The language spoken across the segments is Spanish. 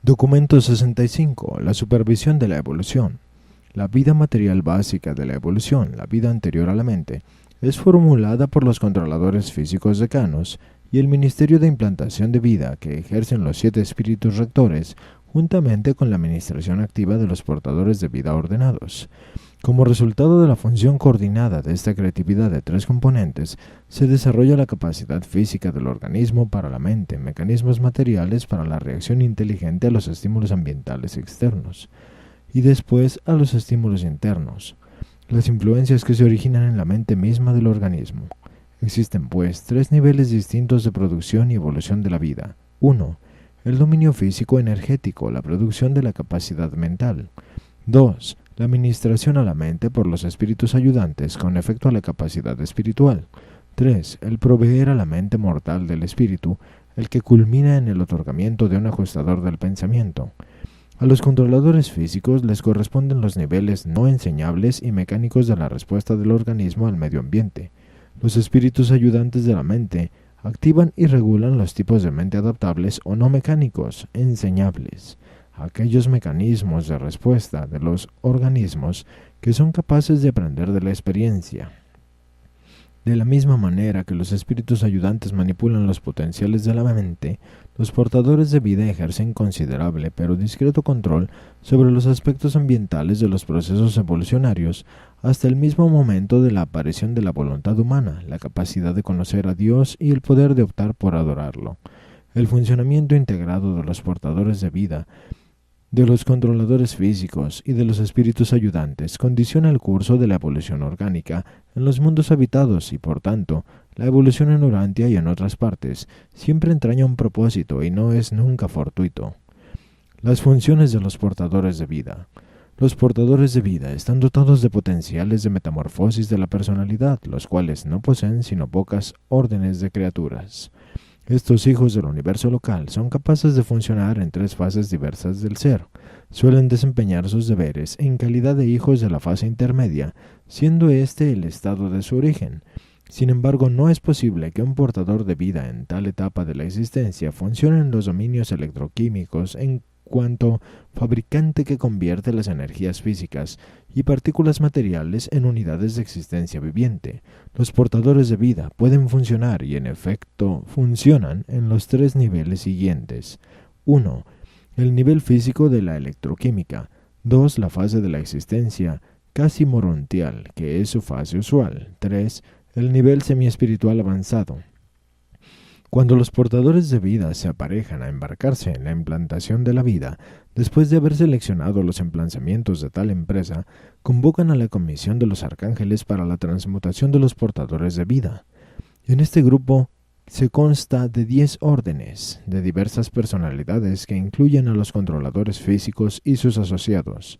Documento 65. La supervisión de la evolución. La vida material básica de la evolución, la vida anterior a la mente, es formulada por los controladores físicos decanos y el Ministerio de Implantación de Vida que ejercen los 7 espíritus rectores, juntamente con la administración activa de los portadores de vida ordenados. Como resultado de la función coordinada de esta creatividad de 3 componentes, se desarrolla la capacidad física del organismo para la mente, mecanismos materiales para la reacción inteligente a los estímulos ambientales externos, y después a los estímulos internos, las influencias que se originan en la mente misma del organismo. Existen, pues, 3 niveles distintos de producción y evolución de la vida. 1. El dominio físico energético, la producción de la capacidad mental. 2. La administración a la mente por los espíritus ayudantes con efecto a la capacidad espiritual. 3. El proveer a la mente mortal del espíritu, el que culmina en el otorgamiento de un ajustador del pensamiento. A los controladores físicos les corresponden los niveles no enseñables y mecánicos de la respuesta del organismo al medio ambiente. Los espíritus ayudantes de la mente activan y regulan los tipos de mente adaptables o no mecánicos, enseñables, aquellos mecanismos de respuesta de los organismos que son capaces de aprender de la experiencia. De la misma manera que los espíritus ayudantes manipulan los potenciales de la mente, los portadores de vida ejercen considerable pero discreto control sobre los aspectos ambientales de los procesos evolucionarios hasta el mismo momento de la aparición de la voluntad humana, la capacidad de conocer a Dios y el poder de optar por adorarlo. El funcionamiento integrado de los portadores de vida, de los controladores físicos y de los espíritus ayudantes condiciona el curso de la evolución orgánica en los mundos habitados y, por tanto, la evolución en Urantia y en otras partes siempre entraña un propósito y no es nunca fortuito. Las funciones de los portadores de vida. Los portadores de vida están dotados de potenciales de metamorfosis de la personalidad, los cuales no poseen sino pocas órdenes de criaturas. Estos hijos del universo local son capaces de funcionar en 3 fases diversas del ser. Suelen desempeñar sus deberes en calidad de hijos de la fase intermedia, siendo este el estado de su origen. Sin embargo, no es posible que un portador de vida en tal etapa de la existencia funcione en los dominios electroquímicos en cuanto fabricante que convierte las energías físicas y partículas materiales en unidades de existencia viviente. Los portadores de vida pueden funcionar y en efecto funcionan en los 3 niveles siguientes. 1. El nivel físico de la electroquímica. 2. La fase de la existencia casi morontial, que es su fase usual. 3. El nivel semiespiritual avanzado. Cuando los portadores de vida se aparejan a embarcarse en la implantación de la vida, después de haber seleccionado los emplazamientos de tal empresa, convocan a la comisión de los arcángeles para la transmutación de los portadores de vida. En este grupo se consta de 10 órdenes, de diversas personalidades que incluyen a los controladores físicos y sus asociados,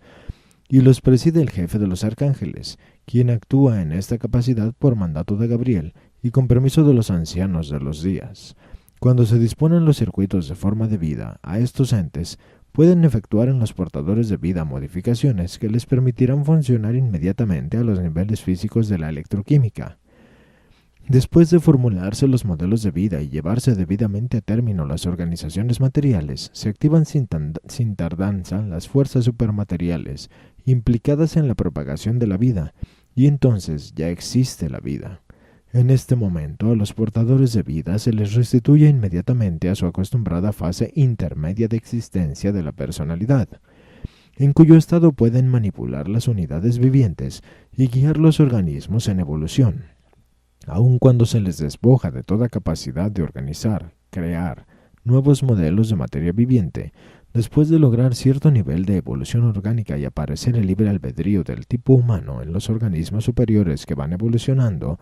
y los preside el jefe de los arcángeles, quien actúa en esta capacidad por mandato de Gabriel y con permiso de los ancianos de los días. Cuando se disponen los circuitos de forma debida a estos entes, pueden efectuar en los portadores de vida modificaciones que les permitirán funcionar inmediatamente a los niveles físicos de la electroquímica. Después de formularse los modelos de vida y llevarse debidamente a término las organizaciones materiales, se activan sin tardanza las fuerzas supermateriales implicadas en la propagación de la vida, y entonces ya existe la vida. En este momento, a los portadores de vida se les restituye inmediatamente a su acostumbrada fase intermedia de existencia de la personalidad, en cuyo estado pueden manipular las unidades vivientes y guiar los organismos en evolución. Aun cuando se les despoja de toda capacidad de organizar, crear nuevos modelos de materia viviente, después de lograr cierto nivel de evolución orgánica y aparecer el libre albedrío del tipo humano en los organismos superiores que van evolucionando,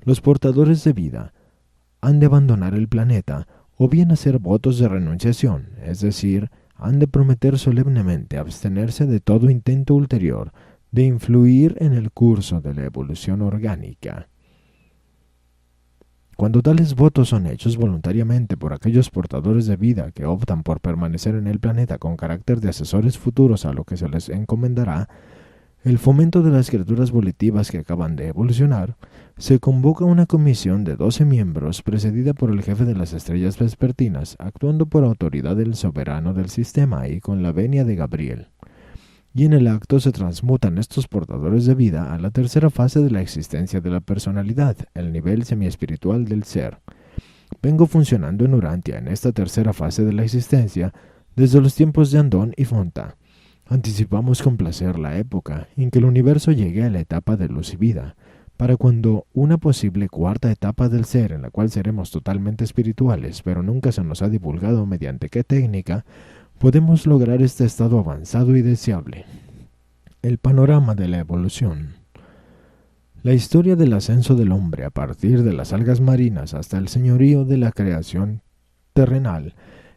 los portadores de vida han de abandonar el planeta o bien hacer votos de renunciación, es decir, han de prometer solemnemente abstenerse de todo intento ulterior de influir en el curso de la evolución orgánica. Cuando tales votos son hechos voluntariamente por aquellos portadores de vida que optan por permanecer en el planeta con carácter de asesores futuros a lo que se les encomendará, el fomento de las criaturas volitivas que acaban de evolucionar, se convoca una comisión de 12 miembros precedida por el jefe de las estrellas vespertinas, actuando por autoridad del soberano del sistema y con la venia de Gabriel. Y en el acto se transmutan estos portadores de vida a la tercera fase de la existencia de la personalidad, el nivel semiespiritual del ser. Vengo funcionando en Urantia en esta tercera fase de la existencia desde los tiempos de Andón y Fonta. Anticipamos con placer la época en que el universo llegue a la etapa de luz y vida, para cuando una posible cuarta etapa del ser en la cual seremos totalmente espirituales, pero nunca se nos ha divulgado mediante qué técnica, podemos lograr este estado avanzado y deseable. El panorama de la evolución. La historia del ascenso del hombre a partir de las algas marinas hasta el señorío de la creación terrenal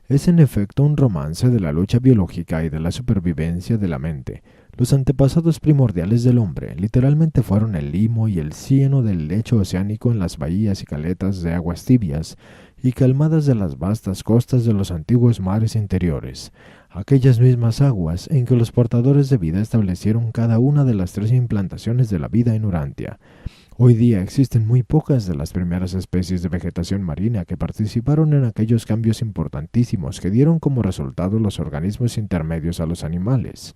es en efecto un romance de la lucha biológica y de la supervivencia de la mente. Los antepasados primordiales del hombre literalmente fueron el limo y el cieno del lecho oceánico en las bahías y caletas de aguas tibias y calmadas de las vastas costas de los antiguos mares interiores, aquellas mismas aguas en que los portadores de vida establecieron cada una de las 3 implantaciones de la vida en Urantia. Hoy día existen muy pocas de las primeras especies de vegetación marina que participaron en aquellos cambios importantísimos que dieron como resultado los organismos intermedios a los animales.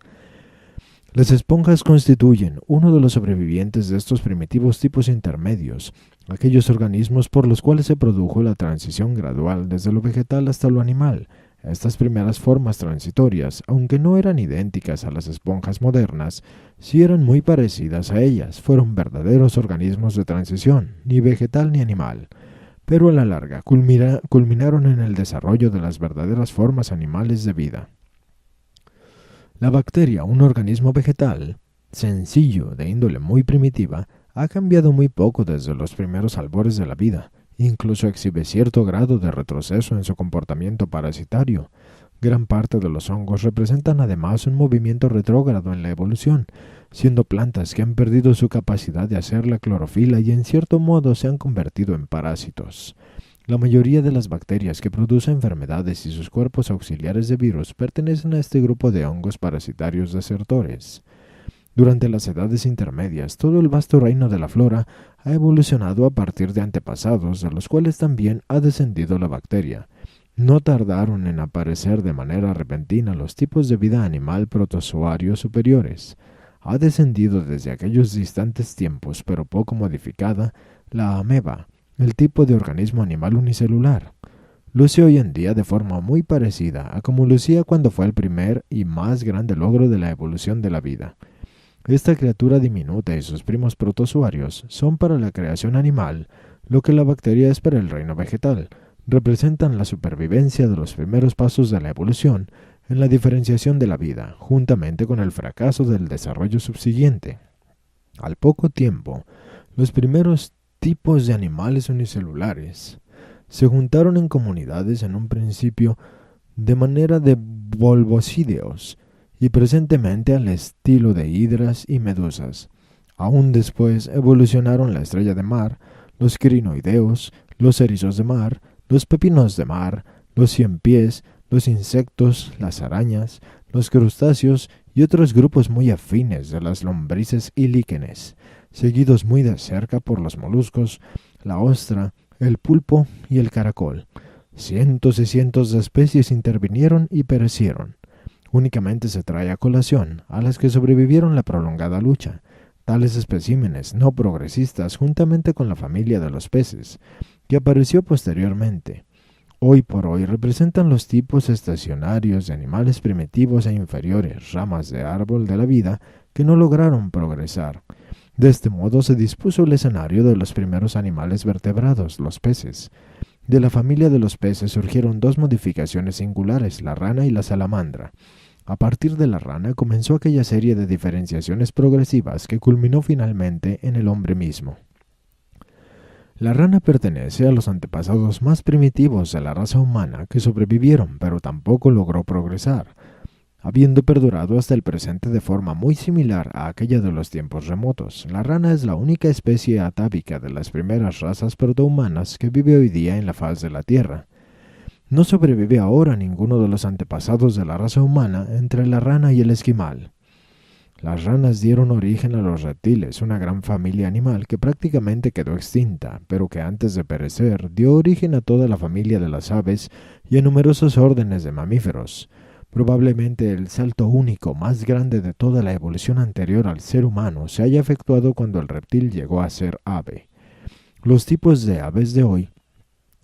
Las esponjas constituyen uno de los sobrevivientes de estos primitivos tipos intermedios, aquellos organismos por los cuales se produjo la transición gradual desde lo vegetal hasta lo animal. Estas primeras formas transitorias, aunque no eran idénticas a las esponjas modernas, sí eran muy parecidas a ellas, fueron verdaderos organismos de transición, ni vegetal ni animal, pero a la larga culminaron en el desarrollo de las verdaderas formas animales de vida. La bacteria, un organismo vegetal, sencillo, de índole muy primitiva, ha cambiado muy poco desde los primeros albores de la vida. Incluso exhibe cierto grado de retroceso en su comportamiento parasitario. Gran parte de los hongos representan además un movimiento retrógrado en la evolución, siendo plantas que han perdido su capacidad de hacer la clorofila y en cierto modo se han convertido en parásitos. La mayoría de las bacterias que producen enfermedades y sus cuerpos auxiliares de virus pertenecen a este grupo de hongos parasitarios desertores. Durante las edades intermedias, todo el vasto reino de la flora ha evolucionado a partir de antepasados, de los cuales también ha descendido la bacteria. No tardaron en aparecer de manera repentina los tipos de vida animal protozoarios superiores. Ha descendido desde aquellos distantes tiempos, pero poco modificada, la ameba, el tipo de organismo animal unicelular. Luce hoy en día de forma muy parecida a como lucía cuando fue el primer y más grande logro de la evolución de la vida. Esta criatura diminuta y sus primos protozoarios son para la creación animal lo que la bacteria es para el reino vegetal. Representan la supervivencia de los primeros pasos de la evolución en la diferenciación de la vida, juntamente con el fracaso del desarrollo subsiguiente. Al poco tiempo, los primeros tipos de animales unicelulares se juntaron en comunidades en un principio de manera de volvocídeos, y presentemente al estilo de hidras y medusas. Aún después evolucionaron la estrella de mar, los crinoideos, los erizos de mar, los pepinos de mar, los ciempiés, los insectos, las arañas, los crustáceos y otros grupos muy afines de las lombrices y líquenes, seguidos muy de cerca por los moluscos, la ostra, el pulpo y el caracol. Cientos y cientos de especies intervinieron y perecieron. Únicamente se trae a colación a las que sobrevivieron la prolongada lucha, tales especímenes no progresistas juntamente con la familia de los peces, que apareció posteriormente. Hoy por hoy representan los tipos estacionarios de animales primitivos e inferiores, ramas de árbol de la vida que no lograron progresar. De este modo se dispuso el escenario de los primeros animales vertebrados, los peces. De la familia de los peces surgieron 2 modificaciones singulares, la rana y la salamandra. A partir de la rana comenzó aquella serie de diferenciaciones progresivas que culminó finalmente en el hombre mismo. La rana pertenece a los antepasados más primitivos de la raza humana que sobrevivieron, pero tampoco logró progresar, habiendo perdurado hasta el presente de forma muy similar a aquella de los tiempos remotos. La rana es la única especie atávica de las primeras razas protohumanas que vive hoy día en la faz de la Tierra. No sobrevive ahora ninguno de los antepasados de la raza humana entre la rana y el esquimal. Las ranas dieron origen a los reptiles, una gran familia animal que prácticamente quedó extinta, pero que antes de perecer dio origen a toda la familia de las aves y a numerosos órdenes de mamíferos. Probablemente el salto único más grande de toda la evolución anterior al ser humano se haya efectuado cuando el reptil llegó a ser ave. Los tipos de aves de hoy,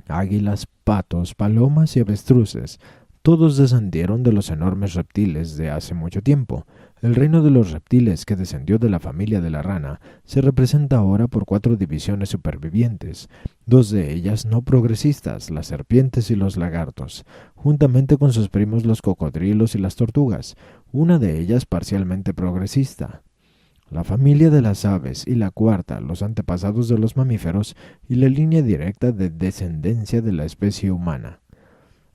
águilas, patos, palomas y avestruces, todos descendieron de los enormes reptiles de hace mucho tiempo. El reino de los reptiles, que descendió de la familia de la rana, se representa ahora por 4 divisiones supervivientes, 2 de ellas no progresistas, las serpientes y los lagartos, juntamente con sus primos los cocodrilos y las tortugas, una de ellas parcialmente progresista. La familia de las aves y la cuarta, los antepasados de los mamíferos y la línea directa de descendencia de la especie humana.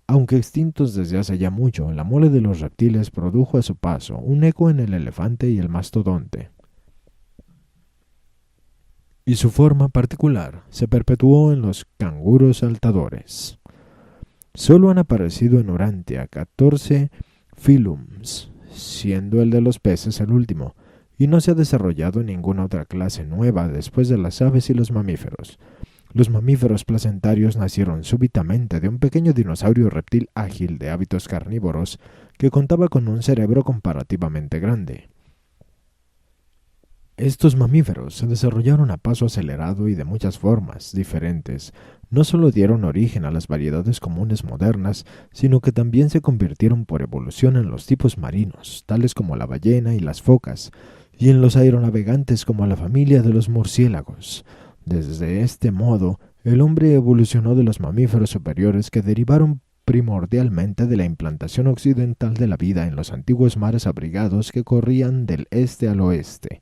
Aunque extintos desde hace ya mucho, la mole de los reptiles produjo a su paso un eco en el elefante y el mastodonte. Y su forma particular se perpetuó en los canguros saltadores. Solo han aparecido en Urantia 14 phylums, siendo el de los peces el último, y no se ha desarrollado ninguna otra clase nueva después de las aves y los mamíferos. Los mamíferos placentarios nacieron súbitamente de un pequeño dinosaurio reptil ágil de hábitos carnívoros que contaba con un cerebro comparativamente grande. Estos mamíferos se desarrollaron a paso acelerado y de muchas formas diferentes. No solo dieron origen a las variedades comunes modernas, sino que también se convirtieron por evolución en los tipos marinos, tales como la ballena y las focas, y en los aeronavegantes como la familia de los murciélagos. Desde este modo, el hombre evolucionó de los mamíferos superiores que derivaron primordialmente de la implantación occidental de la vida en los antiguos mares abrigados que corrían del este al oeste.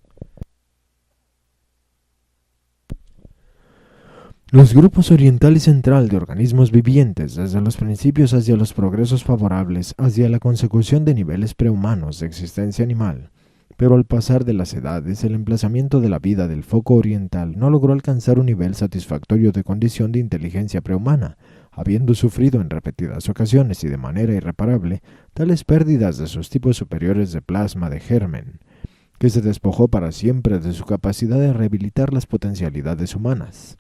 Los grupos oriental y central de organismos vivientes, desde los principios hacia los progresos favorables, hacia la consecución de niveles prehumanos de existencia animal. Pero al pasar de las edades, el emplazamiento de la vida del foco oriental no logró alcanzar un nivel satisfactorio de condición de inteligencia prehumana, habiendo sufrido en repetidas ocasiones y de manera irreparable tales pérdidas de sus tipos superiores de plasma de germen, que se despojó para siempre de su capacidad de rehabilitar las potencialidades humanas.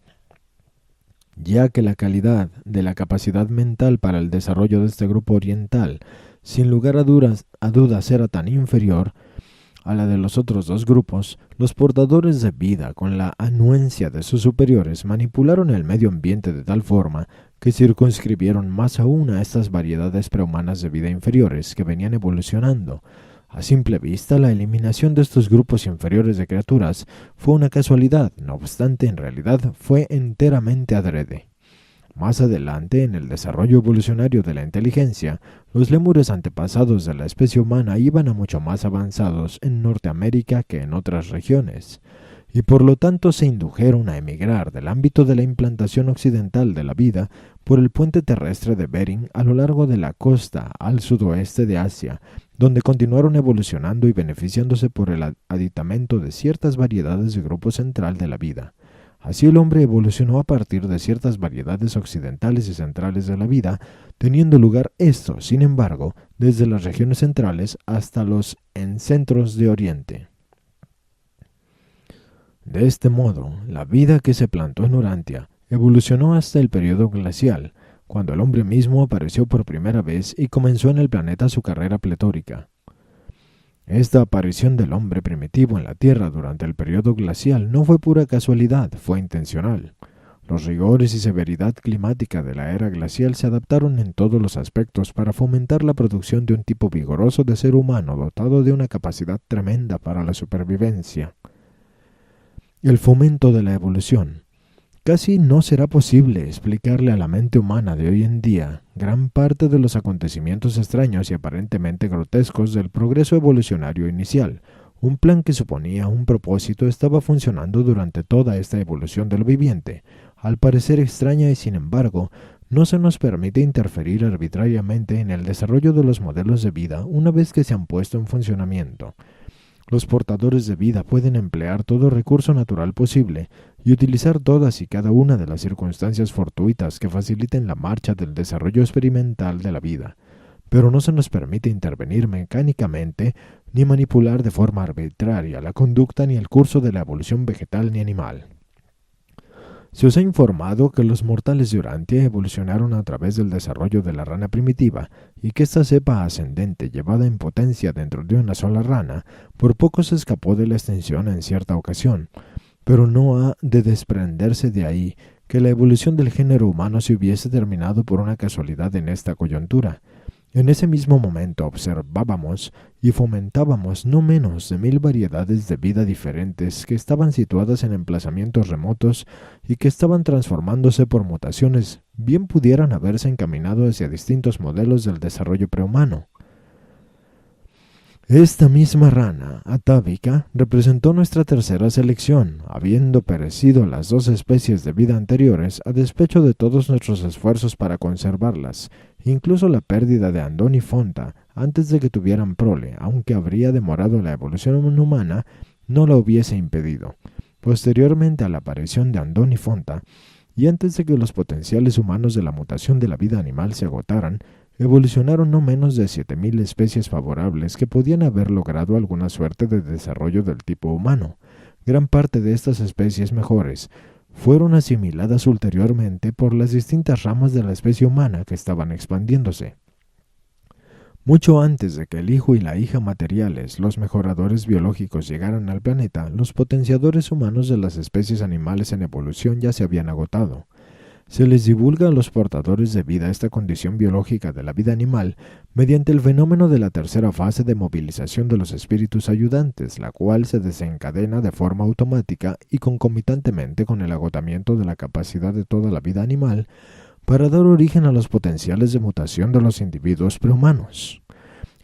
Ya que la calidad de la capacidad mental para el desarrollo de este grupo oriental, sin lugar a dudas era tan inferior a la de los otros dos grupos, los portadores de vida, con la anuencia de sus superiores, manipularon el medio ambiente de tal forma que circunscribieron más aún a estas variedades prehumanas de vida inferiores que venían evolucionando. A simple vista, la eliminación de estos grupos inferiores de criaturas fue una casualidad, no obstante, en realidad fue enteramente adrede. Más adelante, en el desarrollo evolucionario de la inteligencia, los lémures antepasados de la especie humana iban a mucho más avanzados en Norteamérica que en otras regiones, y por lo tanto se indujeron a emigrar del ámbito de la implantación occidental de la vida por el puente terrestre de Bering a lo largo de la costa al sudoeste de Asia, donde continuaron evolucionando y beneficiándose por el aditamento de ciertas variedades de grupo central de la vida. Así el hombre evolucionó a partir de ciertas variedades occidentales y centrales de la vida, teniendo lugar esto, sin embargo, desde las regiones centrales hasta los encentros de Oriente. De este modo, la vida que se plantó en Urantia evolucionó hasta el periodo glacial, cuando el hombre mismo apareció por primera vez y comenzó en el planeta su carrera pletórica. Esta aparición del hombre primitivo en la Tierra durante el periodo glacial no fue pura casualidad, fue intencional. Los rigores y severidad climática de la era glacial se adaptaron en todos los aspectos para fomentar la producción de un tipo vigoroso de ser humano dotado de una capacidad tremenda para la supervivencia. El fomento de la evolución. Casi no será posible explicarle a la mente humana de hoy en día gran parte de los acontecimientos extraños y aparentemente grotescos del progreso evolucionario inicial. Un plan que suponía un propósito estaba funcionando durante toda esta evolución del viviente. Al parecer extraña y sin embargo, no se nos permite interferir arbitrariamente en el desarrollo de los modelos de vida una vez que se han puesto en funcionamiento. Los portadores de vida pueden emplear todo recurso natural posible y utilizar todas y cada una de las circunstancias fortuitas que faciliten la marcha del desarrollo experimental de la vida. pero no se nos permite intervenir mecánicamente ni manipular de forma arbitraria la conducta ni el curso de la evolución vegetal ni animal. Se os ha informado que los mortales de Urantia evolucionaron a través del desarrollo de la rana primitiva y que esta cepa ascendente llevada en potencia dentro de una sola rana por poco se escapó de la extinción en cierta ocasión, pero no ha de desprenderse de ahí que la evolución del género humano se hubiese terminado por una casualidad en esta coyuntura. En ese mismo momento observábamos y fomentábamos no menos de 1000 variedades de vida diferentes que estaban situadas en emplazamientos remotos y que estaban transformándose por mutaciones, bien pudieran haberse encaminado hacia distintos modelos del desarrollo prehumano. Esta misma rana atávica representó nuestra tercera selección, habiendo perecido las 2 especies de vida anteriores a despecho de todos nuestros esfuerzos para conservarlas. Incluso la pérdida de Andón y Fonta antes de que tuvieran prole, aunque habría demorado la evolución humana, no la hubiese impedido. Posteriormente a la aparición de Andón y Fonta, y antes de que los potenciales humanos de la mutación de la vida animal se agotaran, evolucionaron no menos de 7000 especies favorables que podían haber logrado alguna suerte de desarrollo del tipo humano. Gran parte de estas especies mejores fueron asimiladas ulteriormente por las distintas ramas de la especie humana que estaban expandiéndose. Mucho antes de que el hijo y la hija materiales, los mejoradores biológicos, llegaran al planeta, los potenciadores humanos de las especies animales en evolución ya se habían agotado. Se les divulga a los portadores de vida esta condición biológica de la vida animal mediante el fenómeno de la tercera fase de movilización de los espíritus ayudantes, la cual se desencadena de forma automática y concomitantemente con el agotamiento de la capacidad de toda la vida animal para dar origen a los potenciales de mutación de los individuos prehumanos.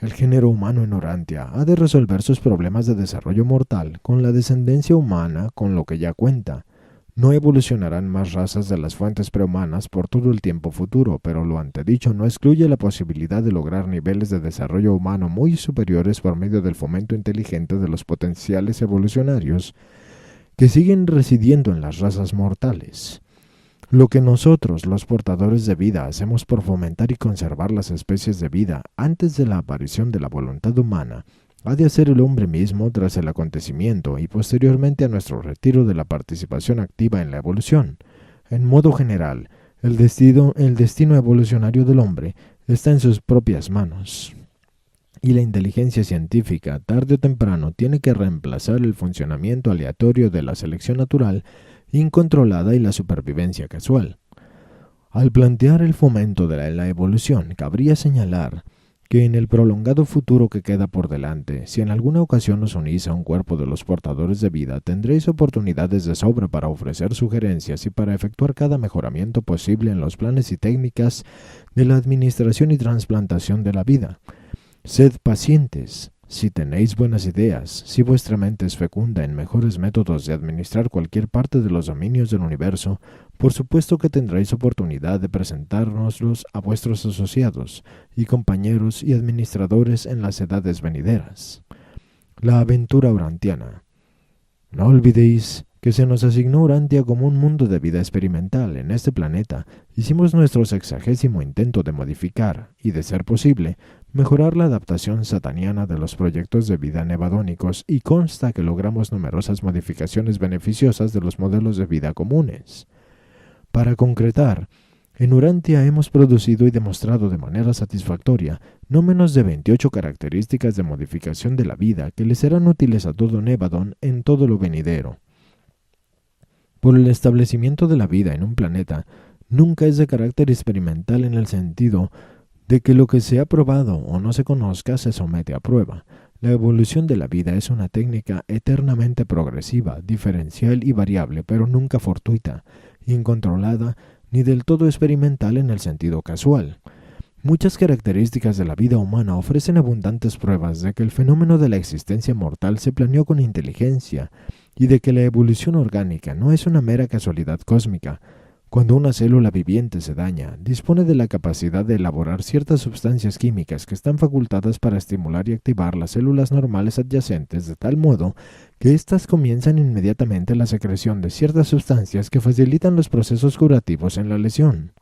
El género humano en Urantia ha de resolver sus problemas de desarrollo mortal con la descendencia humana con lo que ya cuenta. No evolucionarán más razas de las fuentes prehumanas por todo el tiempo futuro, pero lo antedicho no excluye la posibilidad de lograr niveles de desarrollo humano muy superiores por medio del fomento inteligente de los potenciales evolucionarios que siguen residiendo en las razas mortales. Lo que nosotros, los portadores de vida, hacemos por fomentar y conservar las especies de vida antes de la aparición de la voluntad humana, ha de hacer el hombre mismo tras el acontecimiento y posteriormente a nuestro retiro de la participación activa en la evolución. En modo general, el destino evolucionario del hombre está en sus propias manos, y la inteligencia científica, tarde o temprano, tiene que reemplazar el funcionamiento aleatorio de la selección natural incontrolada y la supervivencia casual. Al plantear el fomento de la evolución, cabría señalar que en el prolongado futuro que queda por delante, si en alguna ocasión os unís a un cuerpo de los portadores de vida, tendréis oportunidades de sobra para ofrecer sugerencias y para efectuar cada mejoramiento posible en los planes y técnicas de la administración y trasplantación de la vida. Sed pacientes. Si tenéis buenas ideas, si vuestra mente es fecunda en mejores métodos de administrar cualquier parte de los dominios del universo, por supuesto que tendréis oportunidad de presentárnoslos a vuestros asociados y compañeros y administradores en las edades venideras. La aventura urantiana. No olvidéis que se nos asignó Urantia como un mundo de vida experimental en este planeta. Hicimos nuestro 60º intento de modificar y, de ser posible, mejorar la adaptación sataniana de los proyectos de vida nevadónicos y consta que logramos numerosas modificaciones beneficiosas de los modelos de vida comunes. Para concretar, en Urantia hemos producido y demostrado de manera satisfactoria no menos de 28 características de modificación de la vida que le serán útiles a todo Nevadon en todo lo venidero. Por el establecimiento de la vida en un planeta nunca es de carácter experimental en el sentido de que lo que se ha probado o no se conozca se somete a prueba. La evolución de la vida es una técnica eternamente progresiva, diferencial y variable, pero nunca fortuita, incontrolada ni del todo experimental en el sentido casual. Muchas características de la vida humana ofrecen abundantes pruebas de que el fenómeno de la existencia mortal se planeó con inteligencia y de que la evolución orgánica no es una mera casualidad cósmica. Cuando una célula viviente se daña, dispone de la capacidad de elaborar ciertas sustancias químicas que están facultadas para estimular y activar las células normales adyacentes de tal modo que éstas comienzan inmediatamente la secreción de ciertas sustancias que facilitan los procesos curativos en la lesión.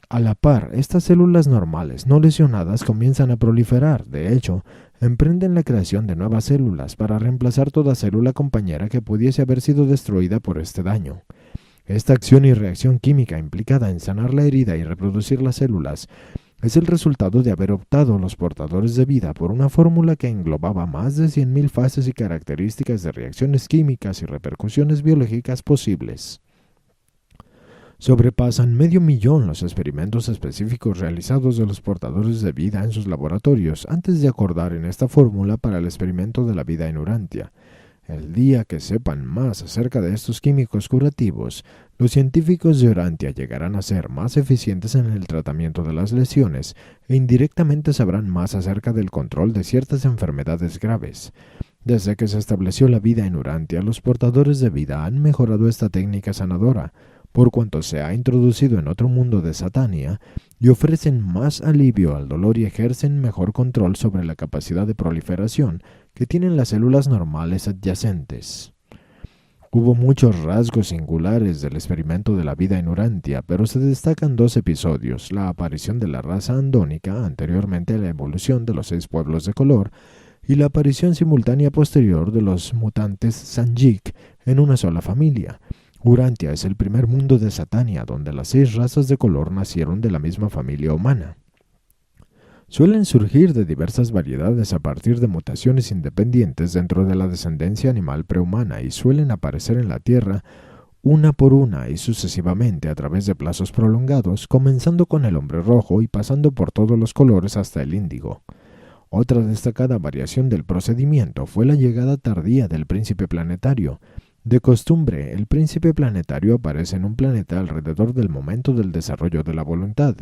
A la par, estas células normales no lesionadas comienzan a proliferar. De hecho, emprenden la creación de nuevas células para reemplazar toda célula compañera que pudiese haber sido destruida por este daño. Esta acción y reacción química implicada en sanar la herida y reproducir las células es el resultado de haber optado los portadores de vida por una fórmula que englobaba más de 100.000 fases y características de reacciones químicas y repercusiones biológicas posibles. Sobrepasan 500.000 los experimentos específicos realizados de los portadores de vida en sus laboratorios antes de acordar en esta fórmula para el experimento de la vida en Urantia. El día que sepan más acerca de estos químicos curativos, los científicos de Urantia llegarán a ser más eficientes en el tratamiento de las lesiones e indirectamente sabrán más acerca del control de ciertas enfermedades graves. Desde que se estableció la vida en Urantia, los portadores de vida han mejorado esta técnica sanadora, por cuanto se ha introducido en otro mundo de Satania, y ofrecen más alivio al dolor y ejercen mejor control sobre la capacidad de proliferación que tienen las células normales adyacentes. Hubo muchos rasgos singulares del experimento de la vida en Urantia, pero se destacan 2 episodios: la aparición de la raza andónica, anteriormente a la evolución de los 6 pueblos de color, y la aparición simultánea posterior de los mutantes Sanjik en una sola familia. Urantia es el primer mundo de Satania donde las 6 razas de color nacieron de la misma familia humana. Suelen surgir de diversas variedades a partir de mutaciones independientes dentro de la descendencia animal prehumana y suelen aparecer en la Tierra una por una y sucesivamente a través de plazos prolongados, comenzando con el hombre rojo y pasando por todos los colores hasta el índigo. Otra destacada variación del procedimiento fue la llegada tardía del príncipe planetario. De costumbre, el príncipe planetario aparece en un planeta alrededor del momento del desarrollo de la voluntad,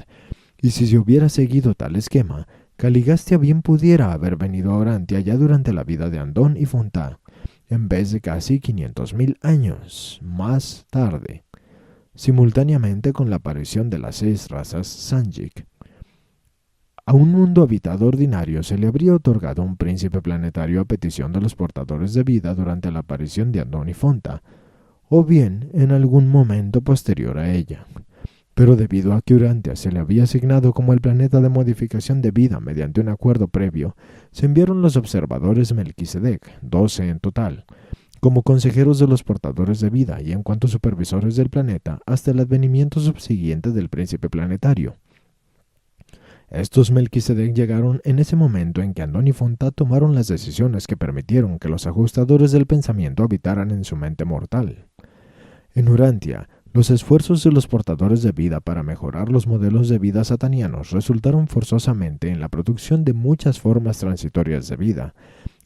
y si se hubiera seguido tal esquema, Caligastia bien pudiera haber venido a Urantia ya durante la vida de Andón y Fontá, en vez de casi 500.000 años más tarde, simultáneamente con la aparición de las 6 razas Sanjik. A un mundo habitado ordinario se le habría otorgado un príncipe planetario a petición de los portadores de vida durante la aparición de Andón y Fonta, o bien en algún momento posterior a ella. Pero debido a que Urantia se le había asignado como el planeta de modificación de vida mediante un acuerdo previo, se enviaron los observadores Melquisedec, 12 en total, como consejeros de los portadores de vida y en cuanto supervisores del planeta hasta el advenimiento subsiguiente del príncipe planetario. Estos Melquisedec llegaron en ese momento en que Andón y Fontá tomaron las decisiones que permitieron que los ajustadores del pensamiento habitaran en su mente mortal. En Urantia, los esfuerzos de los portadores de vida para mejorar los modelos de vida satanianos resultaron forzosamente en la producción de muchas formas transitorias de vida,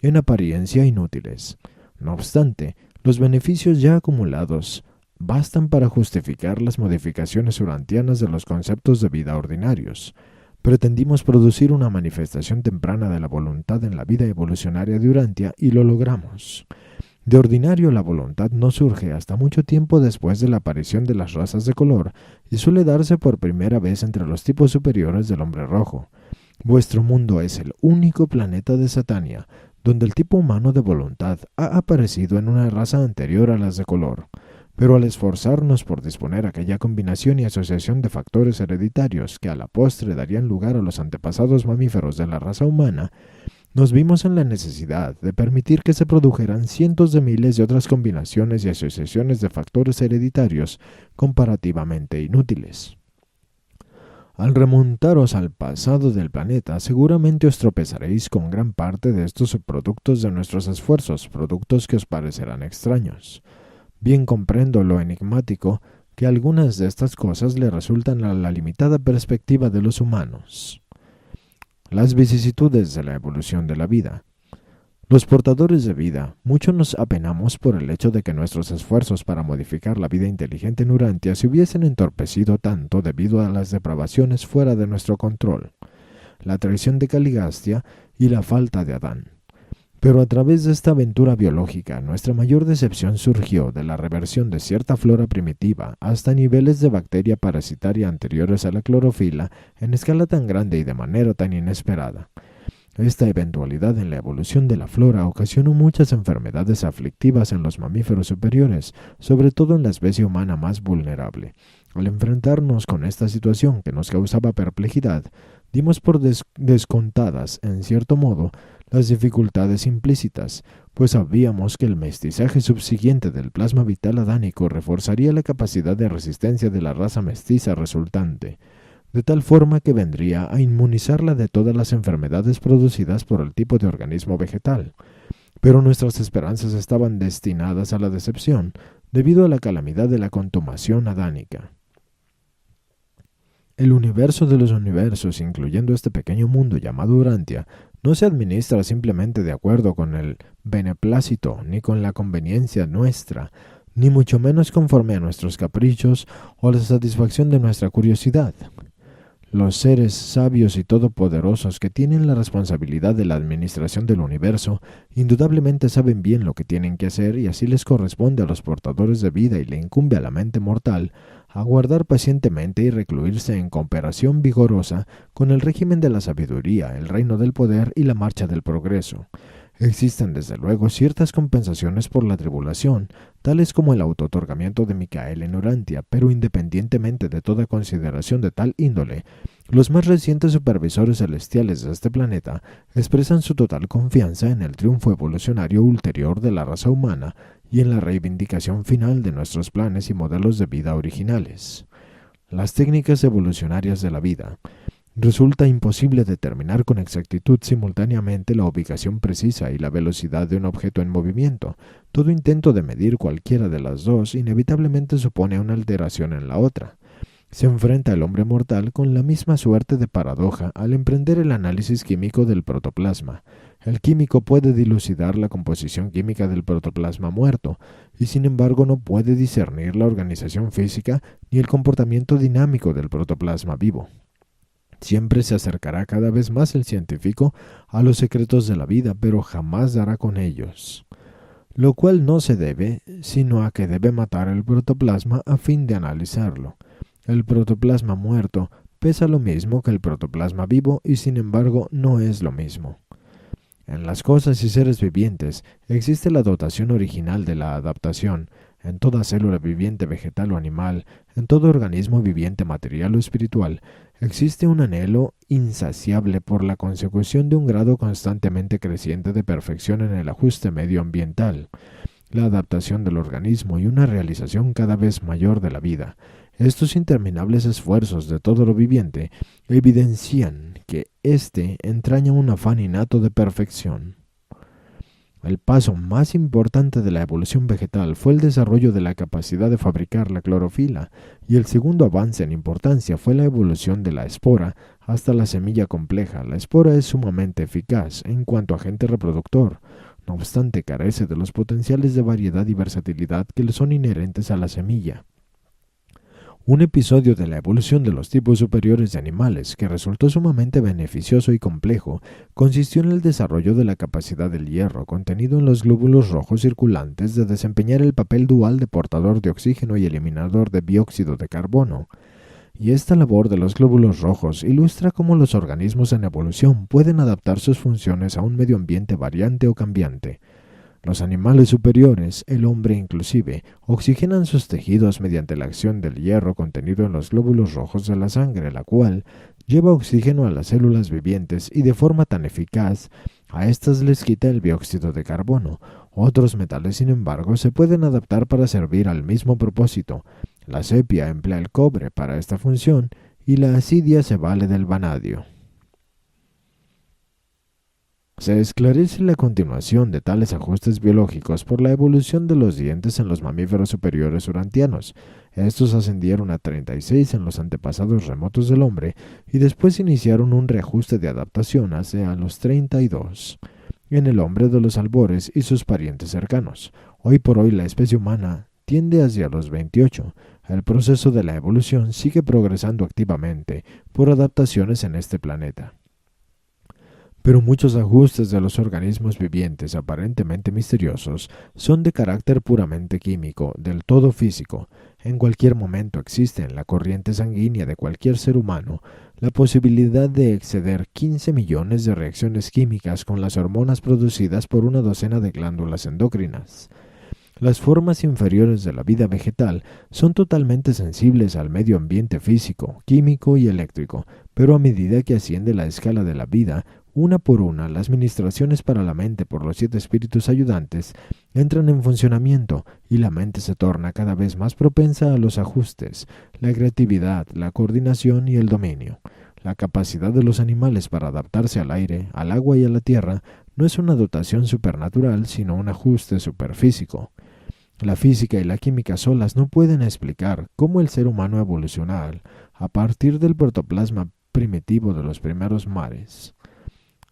en apariencia inútiles. No obstante, los beneficios ya acumulados bastan para justificar las modificaciones urantianas de los conceptos de vida ordinarios. Pretendimos producir una manifestación temprana de la voluntad en la vida evolucionaria de Urantia y lo logramos. De ordinario, la voluntad no surge hasta mucho tiempo después de la aparición de las razas de color y suele darse por primera vez entre los tipos superiores del hombre rojo. Vuestro mundo es el único planeta de Satania donde el tipo humano de voluntad ha aparecido en una raza anterior a las de color. Pero al esforzarnos por disponer aquella combinación y asociación de factores hereditarios que a la postre darían lugar a los antepasados mamíferos de la raza humana, nos vimos en la necesidad de permitir que se produjeran cientos de miles de otras combinaciones y asociaciones de factores hereditarios comparativamente inútiles. Al remontaros al pasado del planeta, seguramente os tropezaréis con gran parte de estos subproductos de nuestros esfuerzos, productos que os parecerán extraños. Bien comprendo lo enigmático que algunas de estas cosas le resultan a la limitada perspectiva de los humanos. Las vicisitudes de la evolución de la vida. Los portadores de vida, mucho nos apenamos por el hecho de que nuestros esfuerzos para modificar la vida inteligente en Urantia se hubiesen entorpecido tanto debido a las depravaciones fuera de nuestro control, la traición de Caligastia y la falta de Adán. Pero a través de esta aventura biológica, nuestra mayor decepción surgió de la reversión de cierta flora primitiva hasta niveles de bacteria parasitaria anteriores a la clorofila en escala tan grande y de manera tan inesperada. Esta eventualidad en la evolución de la flora ocasionó muchas enfermedades aflictivas en los mamíferos superiores, sobre todo en la especie humana más vulnerable. Al enfrentarnos con esta situación que nos causaba perplejidad, dimos por descontadas, en cierto modo, las dificultades implícitas, pues sabíamos que el mestizaje subsiguiente del plasma vital adánico reforzaría la capacidad de resistencia de la raza mestiza resultante, de tal forma que vendría a inmunizarla de todas las enfermedades producidas por el tipo de organismo vegetal. Pero nuestras esperanzas estaban destinadas a la decepción, debido a la calamidad de la contumación adánica. El universo de los universos, incluyendo este pequeño mundo llamado Urantia, no se administra simplemente de acuerdo con el beneplácito ni con la conveniencia nuestra, ni mucho menos conforme a nuestros caprichos o la satisfacción de nuestra curiosidad. Los seres sabios y todopoderosos que tienen la responsabilidad de la administración del universo indudablemente saben bien lo que tienen que hacer, y así les corresponde a los portadores de vida y le incumbe a la mente mortal aguardar pacientemente y recluirse en cooperación vigorosa con el régimen de la sabiduría, el reino del poder y la marcha del progreso. Existen desde luego ciertas compensaciones por la tribulación, tales como el autootorgamiento de Micael en Urantia, pero independientemente de toda consideración de tal índole, los más recientes supervisores celestiales de este planeta expresan su total confianza en el triunfo evolucionario ulterior de la raza humana y en la reivindicación final de nuestros planes y modelos de vida originales. Las técnicas evolucionarias de la vida. Resulta imposible determinar con exactitud simultáneamente la ubicación precisa y la velocidad de un objeto en movimiento. Todo intento de medir cualquiera de las dos inevitablemente supone una alteración en la otra. Se enfrenta el hombre mortal con la misma suerte de paradoja al emprender el análisis químico del protoplasma. El químico puede dilucidar la composición química del protoplasma muerto, y sin embargo no puede discernir la organización física ni el comportamiento dinámico del protoplasma vivo. Siempre se acercará cada vez más el científico a los secretos de la vida, pero jamás dará con ellos. Lo cual no se debe, sino a que debe matar el protoplasma a fin de analizarlo. El protoplasma muerto pesa lo mismo que el protoplasma vivo y sin embargo no es lo mismo. En las cosas y seres vivientes existe la dotación original de la adaptación. En toda célula viviente vegetal o animal, en todo organismo viviente material o espiritual, existe un anhelo insaciable por la consecución de un grado constantemente creciente de perfección en el ajuste medioambiental, la adaptación del organismo y una realización cada vez mayor de la vida. Estos interminables esfuerzos de todo lo viviente evidencian que éste entraña un afán innato de perfección. El paso más importante de la evolución vegetal fue el desarrollo de la capacidad de fabricar la clorofila, y el segundo avance en importancia fue la evolución de la espora hasta la semilla compleja. La espora es sumamente eficaz en cuanto a agente reproductor, no obstante carece de los potenciales de variedad y versatilidad que le son inherentes a la semilla. Un episodio de la evolución de los tipos superiores de animales que resultó sumamente beneficioso y complejo consistió en el desarrollo de la capacidad del hierro contenido en los glóbulos rojos circulantes de desempeñar el papel dual de portador de oxígeno y eliminador de dióxido de carbono. Y esta labor de los glóbulos rojos ilustra cómo los organismos en evolución pueden adaptar sus funciones a un medio ambiente variante o cambiante. Los animales superiores, el hombre inclusive, oxigenan sus tejidos mediante la acción del hierro contenido en los glóbulos rojos de la sangre, la cual lleva oxígeno a las células vivientes y de forma tan eficaz a éstas les quita el dióxido de carbono. Otros metales, sin embargo, se pueden adaptar para servir al mismo propósito. La sepia emplea el cobre para esta función y la asidia se vale del vanadio. Se esclarece la continuación de tales ajustes biológicos por la evolución de los dientes en los mamíferos superiores urantianos. Estos ascendieron a 36 en los antepasados remotos del hombre y después iniciaron un reajuste de adaptación hacia los 32 en el hombre de los albores y sus parientes cercanos. Hoy por hoy la especie humana tiende hacia los 28. El proceso de la evolución sigue progresando activamente por adaptaciones en este planeta. Pero muchos ajustes de los organismos vivientes aparentemente misteriosos son de carácter puramente químico, del todo físico. En cualquier momento existe en la corriente sanguínea de cualquier ser humano la posibilidad de exceder 15 millones de reacciones químicas con las hormonas producidas por una docena de glándulas endócrinas. Las formas inferiores de la vida vegetal son totalmente sensibles al medio ambiente físico, químico y eléctrico, pero a medida que asciende la escala de la vida, una por una, las ministraciones para la mente por los 7 espíritus ayudantes entran en funcionamiento y la mente se torna cada vez más propensa a los ajustes, la creatividad, la coordinación y el dominio. La capacidad de los animales para adaptarse al aire, al agua y a la tierra no es una dotación supernatural, sino un ajuste superfísico. La física y la química solas no pueden explicar cómo el ser humano evolucionó a partir del protoplasma primitivo de los primeros mares.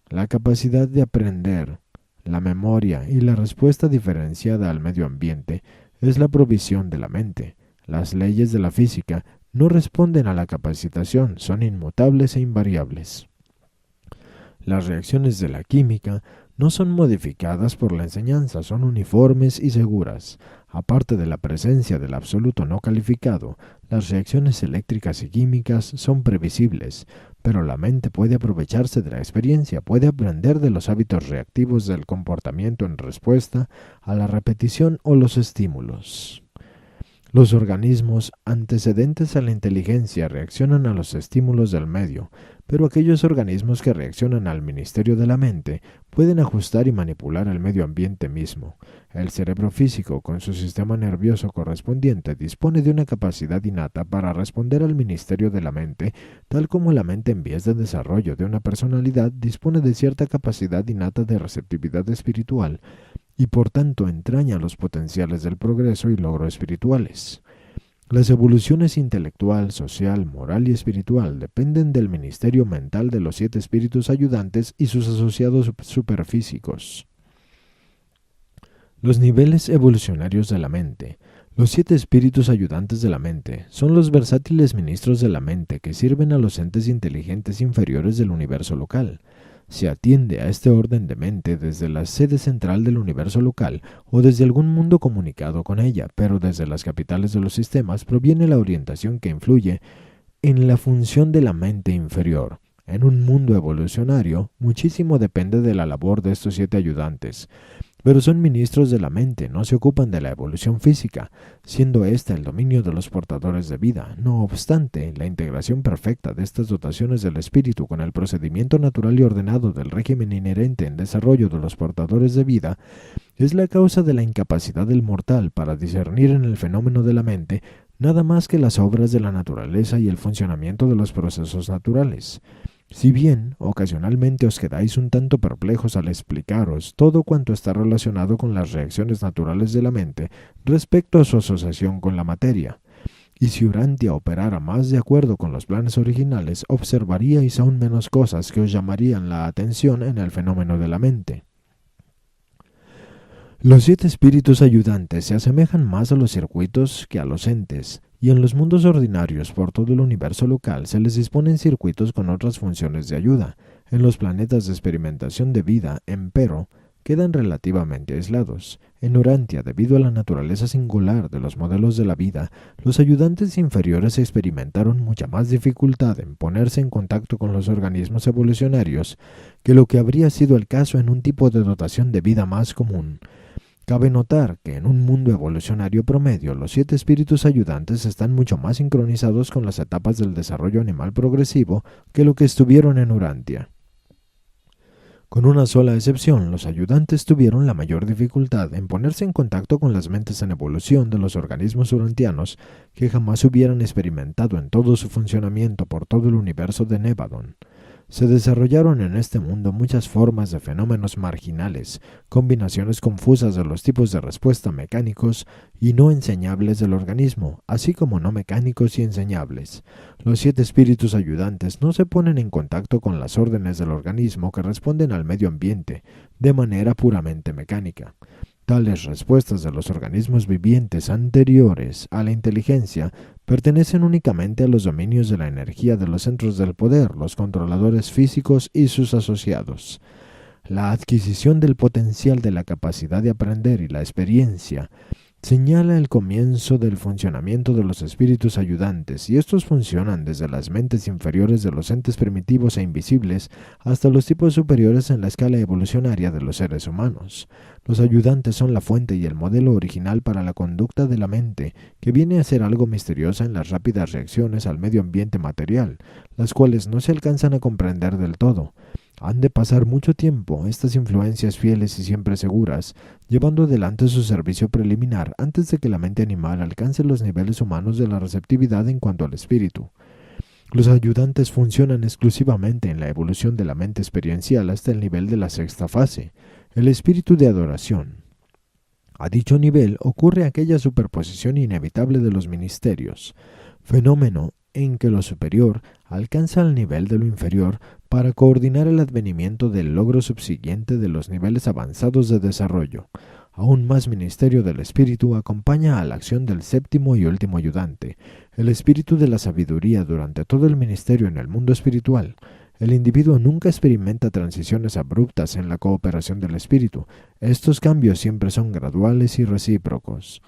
La capacidad de aprender, la memoria y la respuesta diferenciada al medio ambiente es la provisión de la mente. Las leyes de la física no responden a la capacitación, son inmutables e invariables. Las reacciones de la química no son modificadas por la enseñanza, son uniformes y seguras. Aparte de la presencia del absoluto no calificado, las reacciones eléctricas y químicas son previsibles, pero la mente puede aprovecharse de la experiencia, puede aprender de los hábitos reactivos del comportamiento en respuesta a la repetición o los estímulos. Los organismos antecedentes a la inteligencia reaccionan a los estímulos del medio, pero aquellos organismos que reaccionan al ministerio de la mente pueden ajustar y manipular el medio ambiente mismo. El cerebro físico, con su sistema nervioso correspondiente, dispone de una capacidad innata para responder al ministerio de la mente, tal como la mente en vías de desarrollo de una personalidad dispone de cierta capacidad innata de receptividad espiritual, y por tanto entraña los potenciales del progreso y logro espirituales. Las evoluciones intelectual, social, moral y espiritual dependen del ministerio mental de los 7 espíritus ayudantes y sus asociados superfísicos. Los niveles evolucionarios de la mente. Los 7 espíritus ayudantes de la mente son los versátiles ministros de la mente que sirven a los entes inteligentes inferiores del universo local. Se atiende a este orden de mente desde la sede central del universo local o desde algún mundo comunicado con ella, pero desde las capitales de los sistemas proviene la orientación que influye en la función de la mente inferior. En un mundo evolucionario, muchísimo depende de la labor de estos 7 ayudantes, pero son ministros de la mente, no se ocupan de la evolución física, siendo ésta el dominio de los portadores de vida. No obstante, la integración perfecta de estas dotaciones del espíritu con el procedimiento natural y ordenado del régimen inherente en desarrollo de los portadores de vida es la causa de la incapacidad del mortal para discernir en el fenómeno de la mente nada más que las obras de la naturaleza y el funcionamiento de los procesos naturales. Si bien ocasionalmente os quedáis un tanto perplejos al explicaros todo cuanto está relacionado con las reacciones naturales de la mente respecto a su asociación con la materia, y si Urantia operara más de acuerdo con los planes originales, observaríais aún menos cosas que os llamarían la atención en el fenómeno de la mente. Los 7 espíritus ayudantes se asemejan más a los circuitos que a los entes, y en los mundos ordinarios por todo el universo local se les disponen circuitos con otras funciones de ayuda. En los planetas de experimentación de vida, empero, quedan relativamente aislados. En Urantia, debido a la naturaleza singular de los modelos de la vida, los ayudantes inferiores experimentaron mucha más dificultad en ponerse en contacto con los organismos evolucionarios que lo que habría sido el caso en un tipo de dotación de vida más común. Cabe notar que en un mundo evolucionario promedio, los 7 espíritus ayudantes están mucho más sincronizados con las etapas del desarrollo animal progresivo que lo que estuvieron en Urantia. Con una sola excepción, los ayudantes tuvieron la mayor dificultad en ponerse en contacto con las mentes en evolución de los organismos urantianos que jamás hubieran experimentado en todo su funcionamiento por todo el universo de Nevadon. Se desarrollaron en este mundo muchas formas de fenómenos marginales, combinaciones confusas de los tipos de respuesta mecánicos y no enseñables del organismo, así como no mecánicos y enseñables. Los 7 espíritus ayudantes no se ponen en contacto con las órdenes del organismo que responden al medio ambiente, de manera puramente mecánica. Tales respuestas de los organismos vivientes anteriores a la inteligencia pertenecen únicamente a los dominios de la energía de los centros del poder, los controladores físicos y sus asociados. La adquisición del potencial de la capacidad de aprender y la experiencia señala el comienzo del funcionamiento de los espíritus ayudantes, y estos funcionan desde las mentes inferiores de los entes primitivos e invisibles hasta los tipos superiores en la escala evolucionaria de los seres humanos. Los ayudantes son la fuente y el modelo original para la conducta de la mente, que viene a ser algo misteriosa en las rápidas reacciones al medio ambiente material, las cuales no se alcanzan a comprender del todo. Han de pasar mucho tiempo estas influencias fieles y siempre seguras, llevando adelante su servicio preliminar antes de que la mente animal alcance los niveles humanos de la receptividad en cuanto al espíritu. Los ayudantes funcionan exclusivamente en la evolución de la mente experiencial hasta el nivel de la sexta fase, el espíritu de adoración. A dicho nivel ocurre aquella superposición inevitable de los ministerios, fenómeno en que lo superior alcanza el nivel de lo inferior para coordinar el advenimiento del logro subsiguiente de los niveles avanzados de desarrollo. Aún más ministerio del espíritu acompaña a la acción del séptimo y último ayudante, el espíritu de la sabiduría durante todo el ministerio en el mundo espiritual. El individuo nunca experimenta transiciones abruptas en la cooperación del espíritu. Estos cambios siempre son graduales y recíprocos.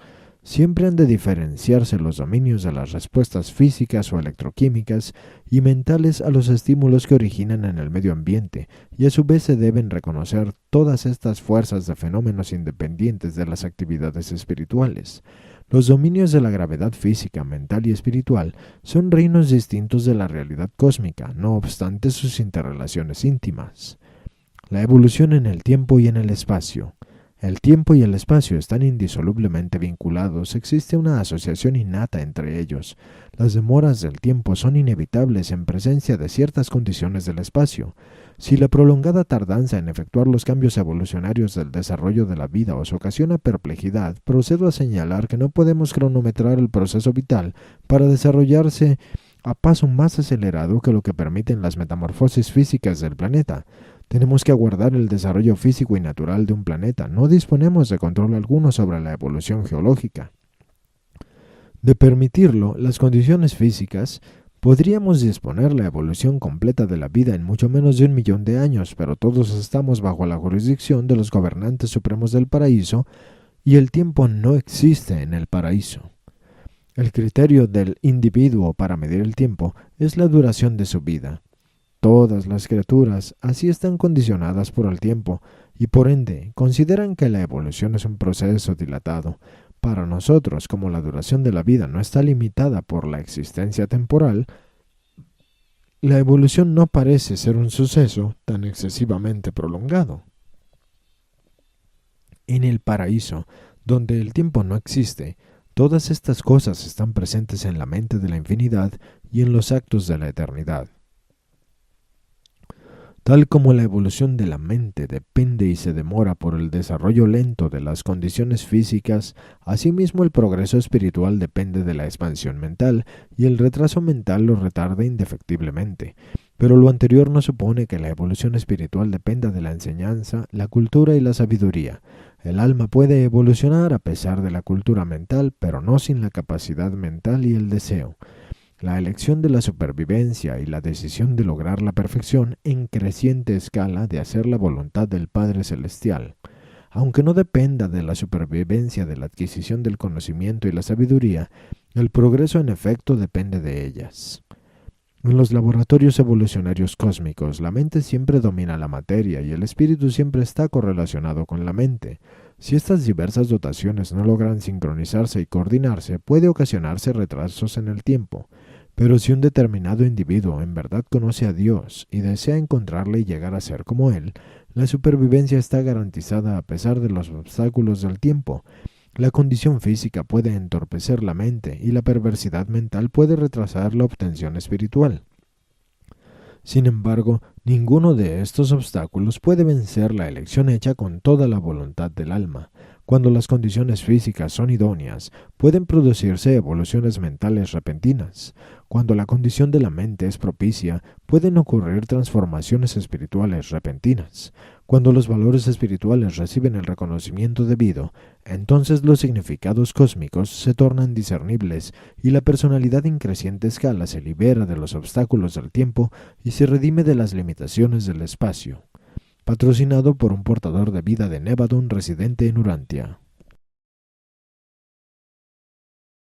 Siempre han de diferenciarse los dominios de las respuestas físicas o electroquímicas y mentales a los estímulos que originan en el medio ambiente, y a su vez se deben reconocer todas estas fuerzas de fenómenos independientes de las actividades espirituales. Los dominios de la gravedad física, mental y espiritual son reinos distintos de la realidad cósmica, no obstante sus interrelaciones íntimas. La evolución en el tiempo y en el espacio. El tiempo y el espacio están indisolublemente vinculados, existe una asociación innata entre ellos. Las demoras del tiempo son inevitables en presencia de ciertas condiciones del espacio. Si la prolongada tardanza en efectuar los cambios evolucionarios del desarrollo de la vida os ocasiona perplejidad, procedo a señalar que no podemos cronometrar el proceso vital para desarrollarse a paso más acelerado que lo que permiten las metamorfosis físicas del planeta. Tenemos que aguardar el desarrollo físico y natural de un planeta. No disponemos de control alguno sobre la evolución geológica. De permitirlo, las condiciones físicas, podríamos disponer la evolución completa de la vida en mucho menos de 1 millón de años, pero todos estamos bajo la jurisdicción de los gobernantes supremos del paraíso, y el tiempo no existe en el paraíso. El criterio del individuo para medir el tiempo es la duración de su vida. Todas las criaturas así están condicionadas por el tiempo y por ende consideran que la evolución es un proceso dilatado. Para nosotros, como la duración de la vida no está limitada por la existencia temporal, la evolución no parece ser un suceso tan excesivamente prolongado. En el paraíso, donde el tiempo no existe, todas estas cosas están presentes en la mente de la infinidad y en los actos de la eternidad. Tal como la evolución de la mente depende y se demora por el desarrollo lento de las condiciones físicas, asimismo el progreso espiritual depende de la expansión mental, y el retraso mental lo retarda indefectiblemente. Pero lo anterior no supone que la evolución espiritual dependa de la enseñanza, la cultura y la sabiduría. El alma puede evolucionar a pesar de la cultura mental, pero no sin la capacidad mental y el deseo. La elección de la supervivencia y la decisión de lograr la perfección en creciente escala de hacer la voluntad del Padre Celestial. Aunque no dependa de la supervivencia de la adquisición del conocimiento y la sabiduría, el progreso en efecto depende de ellas. En los laboratorios evolucionarios cósmicos, la mente siempre domina la materia y el espíritu siempre está correlacionado con la mente. Si estas diversas dotaciones no logran sincronizarse y coordinarse, puede ocasionarse retrasos en el tiempo. Pero si un determinado individuo en verdad conoce a Dios y desea encontrarle y llegar a ser como Él, la supervivencia está garantizada a pesar de los obstáculos del tiempo. La condición física puede entorpecer la mente y la perversidad mental puede retrasar la obtención espiritual. Sin embargo, ninguno de estos obstáculos puede vencer la elección hecha con toda la voluntad del alma. Cuando las condiciones físicas son idóneas, pueden producirse evoluciones mentales repentinas. Cuando la condición de la mente es propicia, pueden ocurrir transformaciones espirituales repentinas. Cuando los valores espirituales reciben el reconocimiento debido, entonces los significados cósmicos se tornan discernibles y la personalidad en creciente escala se libera de los obstáculos del tiempo y se redime de las limitaciones del espacio. Patrocinado por un portador de vida de Nevadon residente en Urantia.